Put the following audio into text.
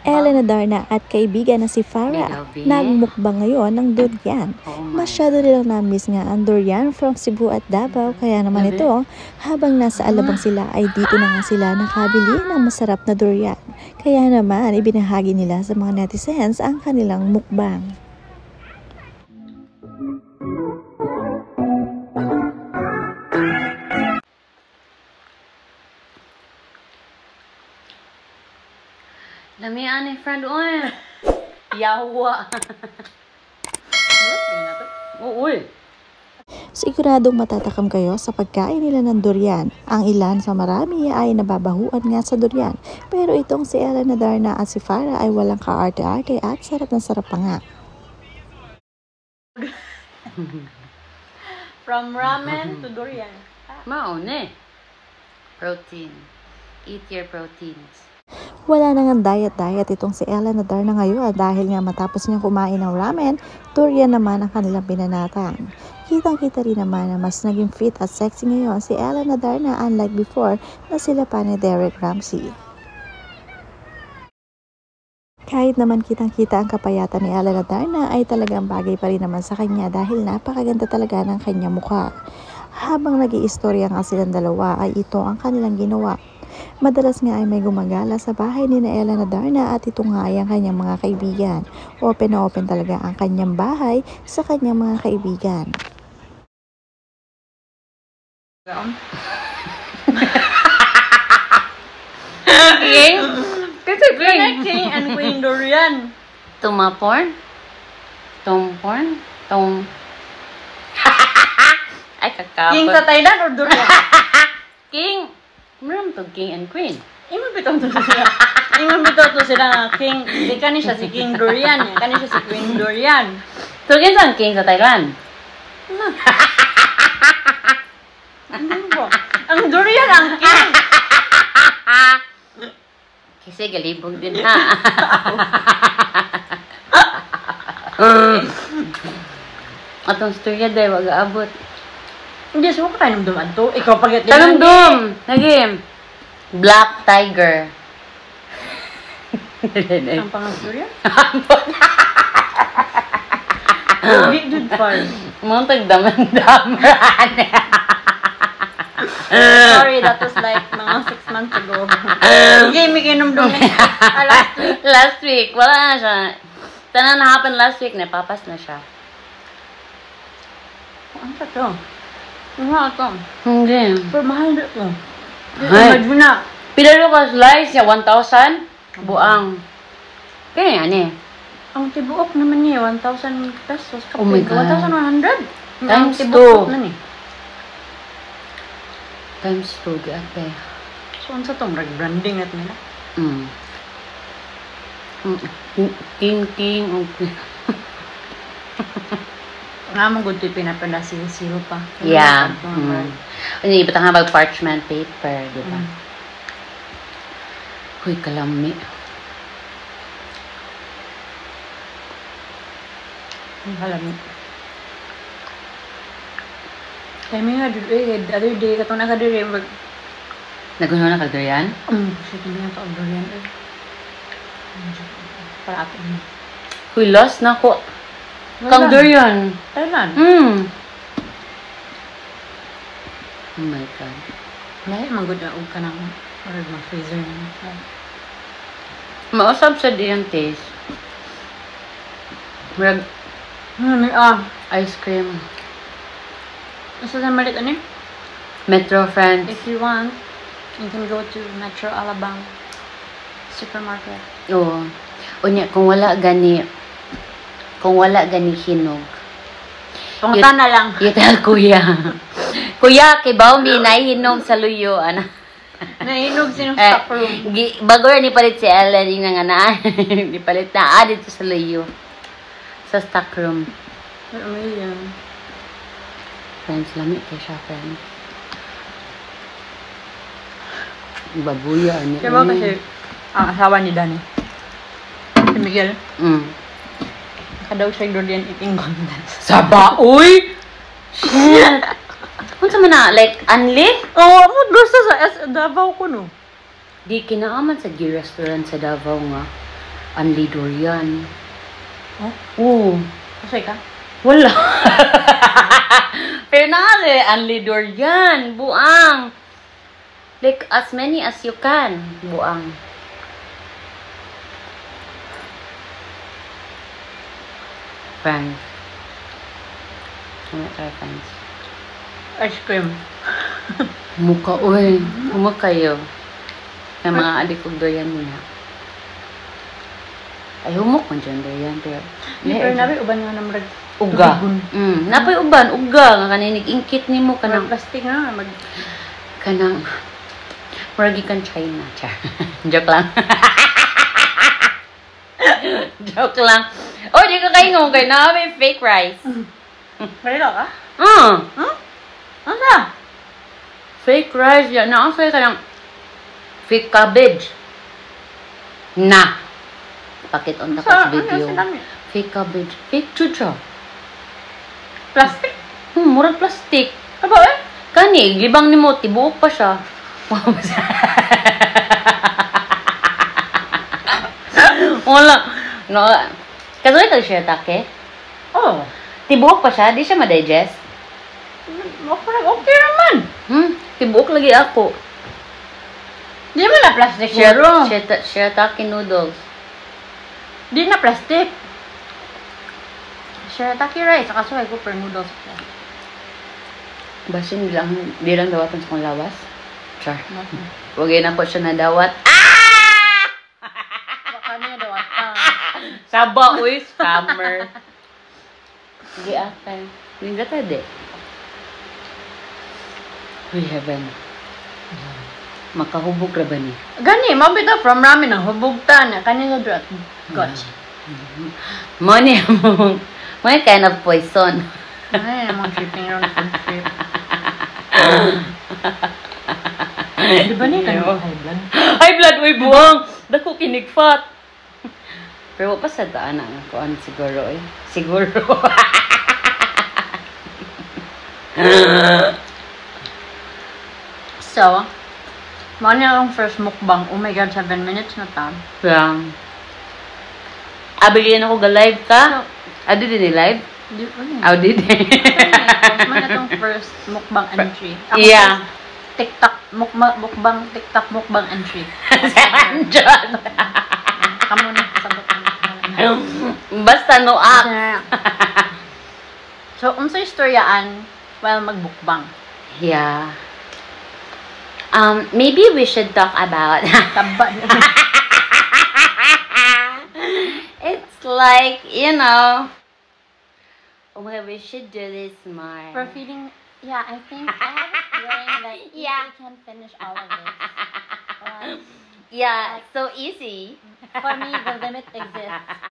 Elena Darna at kaibigan na si Farah nagmukbang ngayon ng durian. Masyado nilang na-miss nga ang durian from Cebu at Davao, kaya naman ito, habang nasa Alabang sila ay dito na nga sila nakabili ng masarap na durian. Kaya naman ibinahagi nila sa mga netizens ang kanilang mukbang. Lamian ni friend oil. Yawa. Uy. Siguradong matatakam kayo sa pagkain nila ng durian. Ang ilan sa marami ay nababahuan nga sa durian. Pero itong si Elena Darna at si Farah ay walang kaarte-arte at sarap na sarap pa nga. From ramen to durian. Maone. Protein. Eat your proteins. Wala na nga diet itong si Elena Darna ngayon dahil nga matapos niyang kumain ng ramen, durian naman ang kanilang binanatan. Kitang-kita rin naman na mas naging fit at sexy ngayon si Elena Darna unlike before na sila pa ni Derek Ramsey. Kahit naman kitang-kita ang kapayatan ni Elena Darna ay talagang bagay pa rin naman sa kanya dahil napakaganda talaga ng kanyang mukha. Habang nag-iistorya nga silang dalawa ay ito ang kanilang ginawa. Madalas nga ay may gumagala sa bahay ni na Elena Darna at ito nga ay ang kanyang mga kaibigan. Open na open talaga ang kanyang bahay sa kanyang mga kaibigan. King? Kasi King and Queen durian. Tumaporn? Tomporn? Tom... Ay, kakabot. King sa Thailand or durian? King! Meron to King and Queen. Ingon bitaw to sila. Ingon bitaw to sila King. Di kani siya si King Durian. Kani siya si Queen Durian. So, kinsan King sa Thailand? Ano ba? Ang durian ang King. Kasi galibog din ha. Atong storya dahil wag aabot. Hindi, suka kayo ng duman to. Ikaw pag Talundom! Nagim! Black Tiger. Ang pangang durian? Hindi, dude, fine. Mga tagdaman-daman. Sorry, that was like mga 6 months ago. Okay, may kinumdum last week. Last week. Wala na siya. Tanan na happen last week. Napapas na siya. Ano pa to? Ano ito? Hindi. Pero mahal na ito. Ay. Imagine na. Pilaro ka slice niya, 1,000. Buang. Kaya yan eh. Ang tibuok naman niya, 1,000 pesos. Oh my God. 1,100. Times Ang tibuok na niya. Times 2, di ate. So, ano sa itong branding natin nila? King. Okay. Nga mong good to pinapala siyo pa. Yeah. Ano, iba't nga mag-parchment paper, di ba? Uy, kalami. Ang halami. Kaya may nga, other day, katong nakadiri, Nagunaw na kagdurian? Sige na yung kaudurian. Para ako. Uy, lost na ko. Kang durian. Thailand. Oh my God. Lahi, magod na ka ng freezer na. Mausap sa diyang taste. Marag ice cream. Asa na malit ano? Metro Friends. If you want, you can go to Metro Alabang supermarket. Oo. Unya, kung wala gani hinog. Pumunta na lang. Yutal kuya. Kuya, kibaw mi nahihinog sa luyo. Ano? Nahinog sinong stock room. Bagor ni palit si Ellen yung nga na. Ni palit na dito sa luyo. Sa stock room. Ano yun? Friends, lamig kayo siya, friends. Babuya niya. Kaya ba kasi ang asawa ni Danny? Si Miguel? Nakadaw siya durian eating contest. Saba, uy! Shit! Kung man na, like, anli? Oo, gusto sa Davao ko, no? Di kinaaman sa restaurant sa Davao nga. Only durian. Oh? Oo. Kasi ka? Wala. Pero nari, only durian. Buang. Like, as many as you can. Buang. Friends. Ano tayo, friends? Ice cream. Mukha, uy. Mukha kayo. Yung mga adik kong durian muna. Ay, humok man dyan durian. Pero, Pero nabi, uban nga na marag. uga. Napay uban, uga. Nga kaninig, ingkit ni mo. Kanang Kanang, plastic na. kanang, maragi kan China. Char. Joke lang. Joke lang. Oh, di ka kayo kay na may fake rice. Marilo ka? Huh? Ano na? Fake rice. Yan, naasay ka ng fake cabbage. Na. Pakit on the Sa, video. ano sinabi? Fake cabbage. Fake chucha. Plastic? Murag plastic. Aba eh? Kani, libang ni mo, tibuok pa siya. Wala. No, kasulit ang shiratake. Oo. Tibuok pa siya, di siya ma-digest. Okay naman. Tibuok lagi ako. Di mo na plastic siguro. Shiratake noodles. Di na plastic. Shirataki rice. Akasuhay ko per noodles. Basin di lang dawatan sa kong lawas. Char. Baka Huwag na po siya nadawat. niya daw ata. Saba, uy, scammer. Sige, ate. Hindi ka tade. Uy, heaven. Makahubog ra ba ni? Gani, mabito from ramen ang hubugtan. Kanina drat. Gosh. Money mo. Money kind of poison. Ay, namang shipping around food trip. Di ba niya kanina high blood? High blood, uy, buwang. Dako kinigfat. Pero pa sa daan ang kuan siguro eh. Siguro. So, mo niya ang first mukbang. Oh my God, 7 minutes na tam. Lang. Abilihan ako ga-live ka? Adi din live? Di ko niya. Aw, di din. Man itong first mukbang entry. Ako Yeah. first TikTok, mukbang, TikTok mukbang entry. Andyan. Kamu na, sabot na. Basta no up. So, unsay istoryaan while magbukbang? Yeah. Maybe we should talk about Taba. it's like, you know, well, we should do this more. For feeling, yeah, I think I have a feeling that Yeah. we can finish all of this. Yeah, so easy. For me, the limit exists.